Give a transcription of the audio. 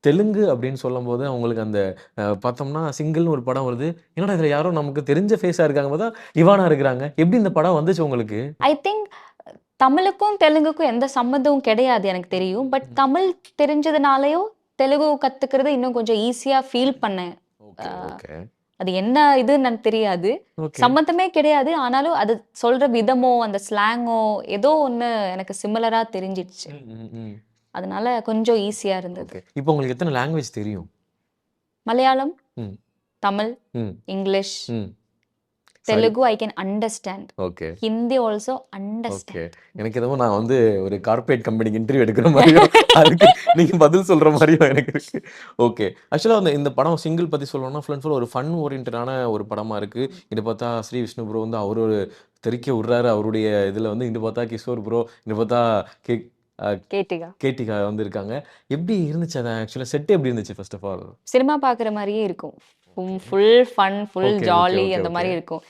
தெலுங்கு அப்படின்னு சொல்லும்போது அவங்களுக்கு அந்த பார்த்தோம்னா சிங்கிள்னு ஒரு படம் வருது. என்னடா இதுல யாரோ நமக்கு தெரிஞ்ச ஃபேஸா இருக்காங்க பார்த்தா, இவானா இருக்கிறாங்க. எப்படி இந்த படம் வந்துச்சு உங்களுக்கு? ஐ திங்க் தமிழுக்கும், தெலுங்குக்கும் எந்த சம்மந்தமும் கிடையாது எனக்கு தெரியும். பட் ம். தமிழ் தெரிஞ்சதுனாலயோ, தெலுங்கு கத்துக்கிறது இன்னும் கொஞ்சம் ஈஸியா ஃபீல் பண்ணேன். அ ஓகே, ஓகே, அது என்ன இதுன்னு எனக்கு தெரியாது. ஓகே. சம்மந்தமே கிடையாது. ஆனாலும் அது சொல்ற விதமோ, அந்த ஸ்லாங்கோ ஏதோ ஒண்ணு எனக்கு சிமிலரா தெரிஞ்சிடுச்சு. ம், ம், ம். அதனால கொஞ்சம் ஈஸியா இருந்தது. ஓகே. இப்போ உங்களுக்கு எத்தன லாங்குவேஜ் தெரியும்? மலையாளம், ம், தமிழ், ம், இங்கிலீஷ், ம். சரி. Telugu I can understand. Okay, Hindi also okay. Understand. எனக்கு என்னமோ நான் வந்து ஒரு கார்ப்பரேட் கம்பெனிக்கு இன்டர்வியூ எடுக்கிற மாரியும், அதுக்கு நீங்க பதில் சொல்ற மாரியும் எனக்கு இருக்கு. ஓகே. ஆக்சுவலா இந்த படம் சிங்கிள் பத்தி சொல்லணும்னா, ஃபுல் அண்ட் ஃபுல் ஒரு ஃபன் ஓரியன்டடான ஒரு படமா இருக்கு. இங்க பார்த்தா ஸ்ரீ விஷ்ணு ப்ரோ வந்து அவரு ஒரு தெறிக்க விடுறாரு அவருடைய இதுல வந்து. இங்க பார்த்தா கிஷோர் ப்ரோ, இங்க பார்த்தா கே அ கேட்டிகா. கேட்டிகா வந்திருக்காங்க. எப்படி இருந்துச்சு அது ஆக்சுவலா செட் எப்படி இருந்துச்சு ஃபர்ஸ்ட் ஆஃப் ஆல்? சினிமா பார்க்குற மாரியே இருக்கும். Okay. Full fun, full okay, okay, jolly okay, அந்த ஓகே. மாரி இருக்கும்.